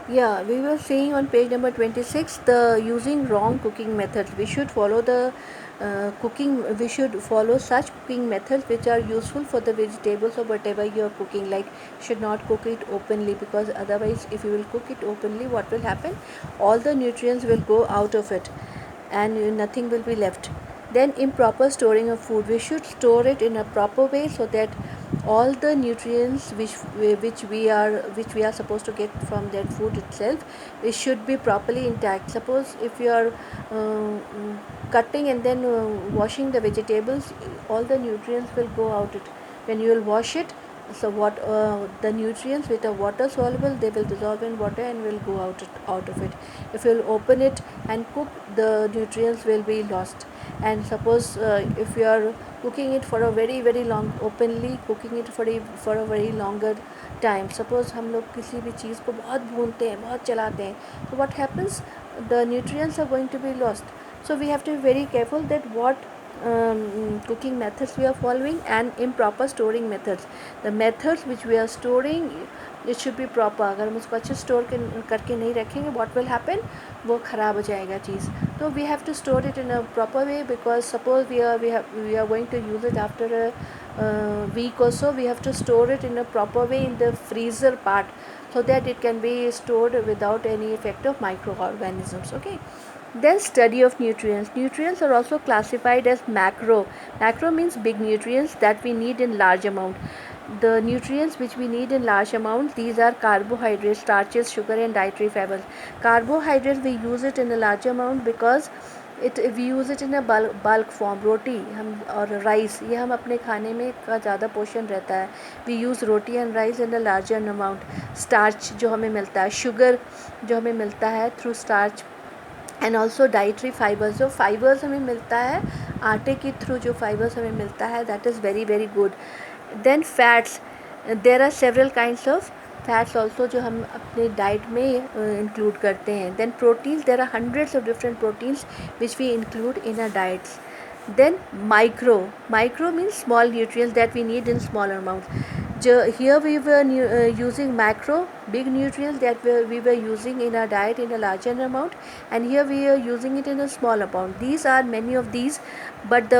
Yeah, we were saying on page number 26 the using wrong cooking methods. We should follow the cooking, we should follow such cooking methods which are useful for the vegetables or whatever you are cooking. Like, should not cook it openly, because otherwise if you will cook it openly, what will happen? All the nutrients will go out of it and nothing will be left. Then improper storing of food, we should store it in a proper way so that all the nutrients which we are supposed to get from that food itself, it should be properly intact. Suppose if you are cutting and then washing the vegetables, all the nutrients will go out it when you will wash it. So what the nutrients which are water soluble, they will dissolve in water and will go out of it. If you will open it and cook, the nutrients will be lost. And suppose if you are cooking it for a very very long, openly cooking it for a very longer time, suppose हम लोग किसी भी चीज़ को बहुत भूनते हैं, बहुत चलाते हैं, so what happens, the nutrients are going to be lost. So we have to be very careful that what cooking methods we are following, and improper storing methods. The methods which we are storing, it should be proper. अगर हम उसको अच्छे store करके नहीं रखेंगे, what will happen, वो ख़राब हो जाएगा चीज़. तो we have to store it in a proper way, because suppose we are going to use it after a week or so, we have to store it in a proper way in the freezer part, so that it can be stored without any effect of microorganisms. Okay. Then study of nutrients. Nutrients are also classified as macro. Macro means big nutrients that we need in large amount. The nutrients which we need in large amount, these are carbohydrates, starches, sugar and dietary fibers. Carbohydrates, we use it in a large amount because we use it in a bulk form. रोटी हम और rice, ये हम अपने खाने में का ज़्यादा portion रहता है. We use roti and rice in a larger amount. Starch जो हमें मिलता है, शुगर जो हमें मिलता है through starch, and also dietary fibres, जो फाइबर्स हमें मिलता है आटे के थ्रू, जो फाइबर्स हमें मिलता है, that is very very good. Then fats, there are several kinds of fats also जो हम अपने डाइट में इंक्लूड करते हैं. Then proteins, there are hundreds of different proteins which we include in our diets. Then micro means small nutrients that we need in smaller amounts. Here we were using macro, big nutrients that we were using in our diet in a larger amount, and here we are using it in a small amount. These are many of these, but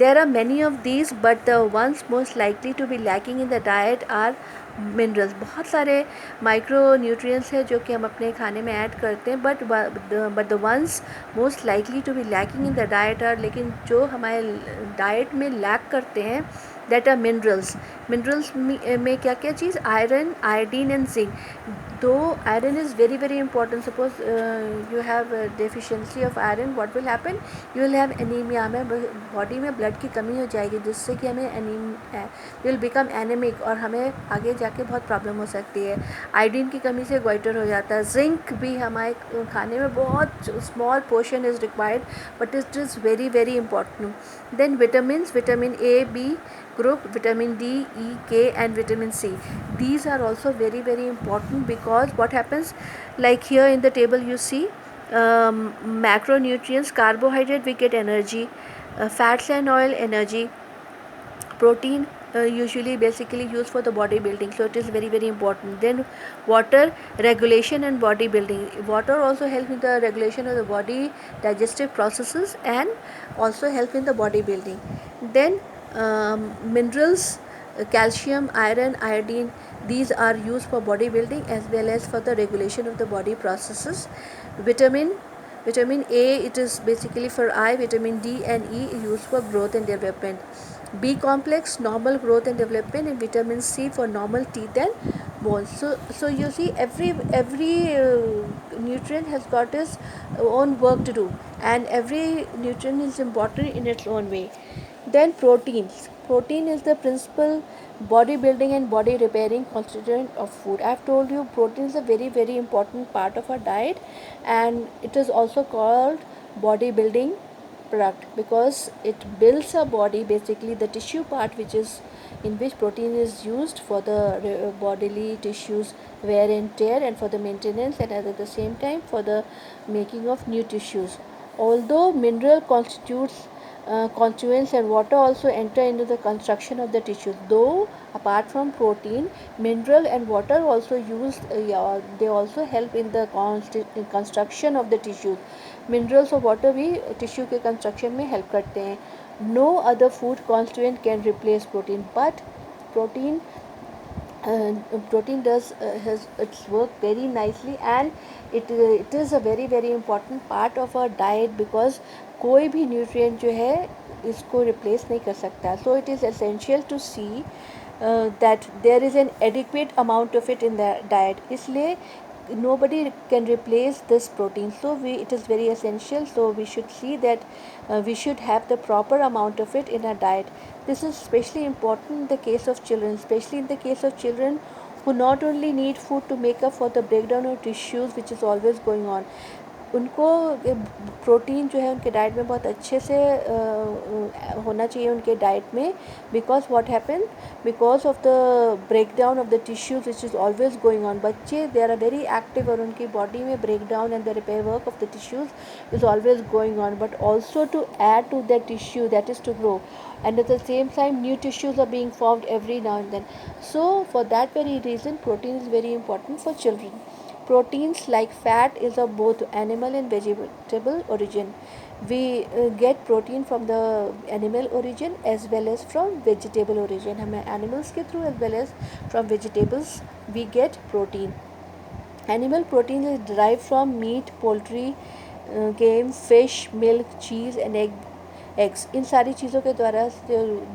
there are many of these, but the ones most likely to be lacking in the diet are minerals. बहुत सारे micro nutrients हैं जो कि हम अपने खाने में add करते हैं, but the ones most likely to be lacking in the diet are, लेकिन जो हमारे डाइट में लैक करते हैं, दैट आर मिनरल्स. मिनरल्स में क्या क्या चीज़, आयरन, आयोडीन एंड जिंक. दो iron is very very important. Suppose you have deficiency of iron, what will happen, you will have anaemia, हमें बॉडी में ब्लड की कमी हो जाएगी, जिससे कि हमें विल बिकम एनेमिक और हमें आगे जाके बहुत प्रॉब्लम हो सकती है. आयोडीन की कमी से गोइटर हो जाता है. जिंक भी हमारे खाने में बहुत small portion is required, but it is very very important. Then vitamin, vitamin A, B group, vitamin D, E, K and vitamin C. These are also very very important, because what happens, like here in the table you see macronutrients, carbohydrate we get energy, fats and oil energy, protein usually basically used for the bodybuilding, so it is very very important. Then water, regulation and bodybuilding. Water also helps in the regulation of the body digestive processes and also help in the bodybuilding. Then minerals, calcium, iron, iodine, these are used for bodybuilding as well as for the regulation of the body processes. Vitamin A, it is basically for eye. Vitamin D and E used for growth and development. B complex, normal growth and development, and vitamin C for normal teeth and bones. So you see every nutrient has got its own work to do, and every nutrient is important in its own way. Then proteins. Protein is the principal body building and body repairing constituent of food. I have told you protein is a very very important part of our diet, and it is also called body building product because it builds a body, basically the tissue part which is in which protein is used for the bodily tissues wear and tear, and for the maintenance, and at the same time for the making of new tissues. Although mineral constitutes constituents and water also enter into the construction of the tissues. Though apart from protein, mineral and water also used, they also help in the construction of the tissues. Minerals और water भी tissue के construction में help करते हैं. No other food constituent can replace protein, but protein protein does has its work very nicely, and it is a very important part of our diet, because कोई भी nutrient जो है इसको replace नहीं कर सकता. So it is essential to see that there is an adequate amount of it in the diet. इसलिए nobody can replace this protein, so it is very essential, so we should see that we should have the proper amount of it in our diet. This is especially important in the case of children, especially in the case of children who not only need food to make up for the breakdown of tissues which is always going on. उनको protein जो है उनके diet में बहुत अच्छे से होना चाहिए उनके डाइट में, because what happen, because of the break down of the tissues which is always going on. बच्चे दे आर वेरी एक्टिव और उनकी बॉडी में break down and the repair work of the tissues is always going on, but also to add to that tissue, that is to grow, and at the same time new tissues are being formed every now and then. So for that very reason protein is very important for children. Proteins like fat is of both animal and vegetable origin. We get protein from the animal origin as well as from vegetable origin. हमें animals के through as well as from vegetables we get protein. Animal protein is derived from meat, poultry, game, fish, milk, cheese and eggs. इन सारी चीज़ों के द्वारा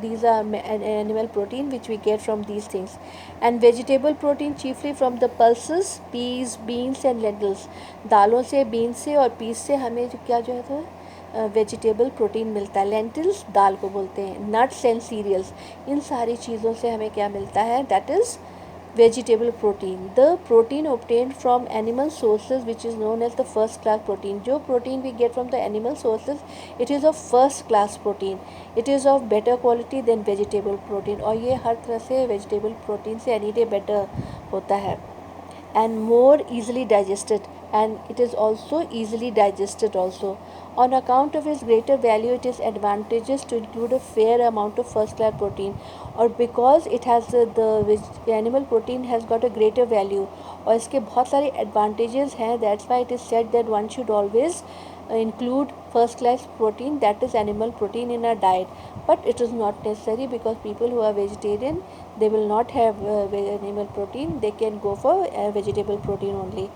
these are animal protein which we get from these things. And vegetable protein chiefly from the pulses, peas, beans and lentils. दालों से, beans से और peas से हमें जो क्या जो है वेजिटेबल प्रोटीन मिलता है. लेंटिल्स दाल को बोलते हैं. नट्स एंड सीरियल्स, इन सारी चीज़ों से हमें क्या मिलता है, that is vegetable protein. The protein obtained from animal sources which is known as the first class protein. जो protein we get from the animal sources, it is of first class protein. It is of better quality than vegetable protein. और ये हर तरह से vegetable protein से any day better होता है. And more easily digested, and it is also easily digested also. On account of its greater value, it is advantageous to include a fair amount of first class protein, or because it has the animal protein has got a greater value और इसके बहुत सारे advantages हैं. That's why it is said that one should always include first class protein, that is animal protein, in our diet. But it is not necessary, because people who are vegetarian, they will not have animal protein, they can go for vegetable protein only.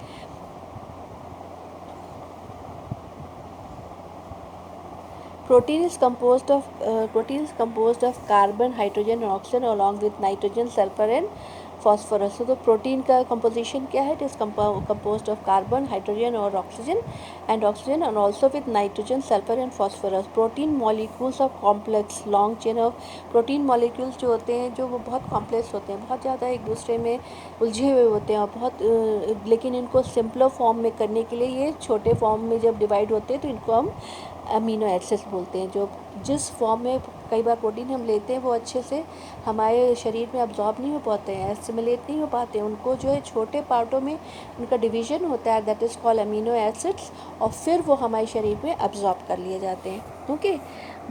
Protein is composed of carbon, hydrogen and oxygen along with nitrogen, sulfur and phosphorus. So the protein का composition क्या है? It is composed of carbon, hydrogen और oxygen and also with nitrogen, sulfur and phosphorus. Protein molecules are complex, long chain of protein molecules जो होते हैं, जो वो बहुत complex होते हैं, बहुत ज़्यादा एक दूसरे में उलझे हुए होते हैं और बहुत लेकिन इनको simpler form में करने के लिए ये छोटे form में जब divide होते हैं तो इनको हम अमीनो एसिड्स बोलते हैं. जो जिस फॉर्म में कई बार प्रोटीन हम लेते हैं वो अच्छे से हमारे शरीर में अब्जॉर्ब नहीं हो पाते हैं, एसिमिलेट नहीं हो पाते हैं, उनको जो है छोटे पार्टों में उनका डिवीज़न होता है, that is called amino acids, और फिर वो हमारे शरीर में अब्जॉर्ब कर लिए जाते हैं. Okay.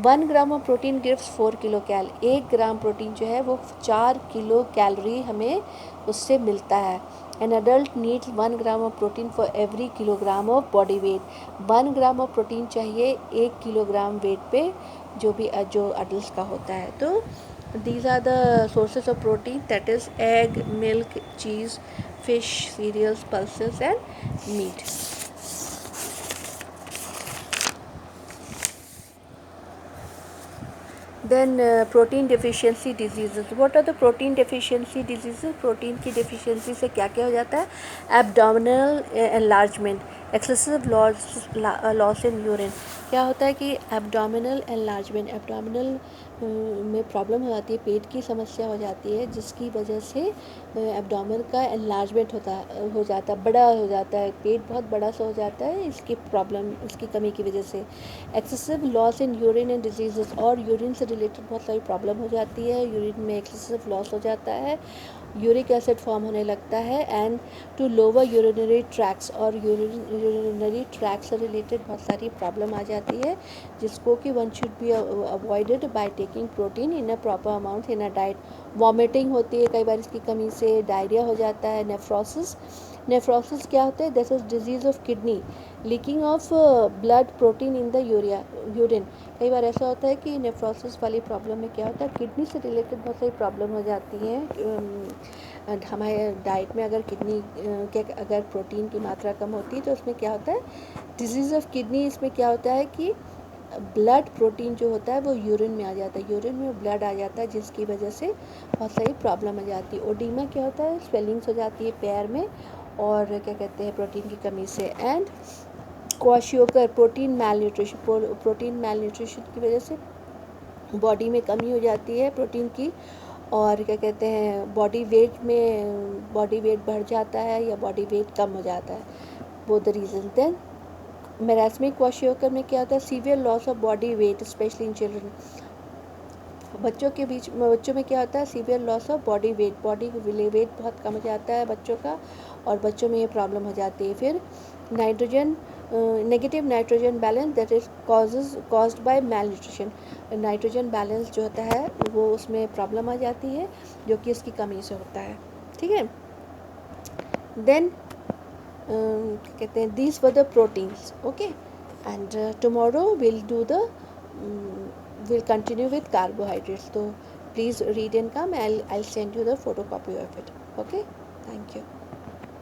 1 gram of protein gives 4 kilo cal. 1 gram protein जो है वो 4 किलो कैलोरी हमें उससे मिलता है. An adult needs 1 gram of protein for every kilogram of body weight. 1 gram of protein चाहिए 1 किलोग्राम वेट पे जो अडल्ट का होता है. तो these are the sources of protein, that is egg, milk, cheese, fish, cereals, pulses and meat. Then protein deficiency diseases. What are the protein deficiency diseases? Protein की deficiency से क्या क्या हो जाता है? Abdominal enlargement, excessive loss in urine. क्या होता है कि abdominal enlargement में प्रॉब्लम हो जाती है, पेट की समस्या हो जाती है, जिसकी वजह से एब्डोमेन का एनलार्जमेंट हो जाता है, बड़ा हो जाता है, पेट बहुत बड़ा सा हो जाता है इसकी प्रॉब्लम, इसकी कमी की वजह से. Excessive loss in urine and diseases, और यूरिन से रिलेटेड बहुत सारी प्रॉब्लम हो जाती है, यूरिन में एक्सेसिव लॉस हो जाता है. यूरिक एसिड फॉर्म होने लगता है, and to lower urinary tracts, और यूरिनरी ट्रैक से रिलेटेड बहुत सारी प्रॉब्लम आ जाती है, जिसको कि one should be avoided by taking protein in a proper amount in a diet. Vomiting होती है कई बार इसकी कमी से, डायरिया हो जाता है, नेफ्रोसिस। नेफ्रोसिस क्या होता है? This is disease of kidney, leaking of blood protein in the urine. कई बार ऐसा होता है कि नेफ्रोसिस वाली प्रॉब्लम में क्या होता है, किडनी से रिलेटेड बहुत सारी प्रॉब्लम हो जाती हैं। हमारे डाइट में अगर किडनी के अगर प्रोटीन की मात्रा कम होती है तो उसमें क्या होता है, डिजीज़ ऑफ किडनी। इसमें क्या होता है कि ब्लड प्रोटीन जो होता है वो यूरिन में आ जाता है, यूरिन में ब्लड आ जाता है, जिसकी वजह से बहुत सारी प्रॉब्लम आ जाती है। ओडीमा क्या होता है? स्वेलिंग्स हो जाती है पैर में, और क्या कहते हैं, प्रोटीन की कमी से। एंड क्वाशियोकर, प्रोटीन मैल न्यूट्रिशन की वजह से बॉडी में कमी हो जाती है प्रोटीन की, और क्या कहते हैं, बॉडी वेट बढ़ जाता है या बॉडी वेट कम हो जाता है, वो द रीज़न। देन मेरास्मिक क्वाशियोकर में क्या होता है? Severe loss of body weight specially in children. बच्चों में क्या होता है? Severe loss of body weight बहुत कम हो जाता है बच्चों का, और बच्चों में ये प्रॉब्लम हो जाती है। फिर nitrogen negative nitrogen balance, that is caused by malnutrition. Nitrogen balance जो होता है वो उसमें प्रॉब्लम आ जाती है, जो कि इसकी कमी से होता है। ठीक है। देन कहते हैं these were the proteins. Okay, and tomorrow we'll continue with carbohydrates. So please read and come. I'll send you the photocopy of it. Okay, thank you.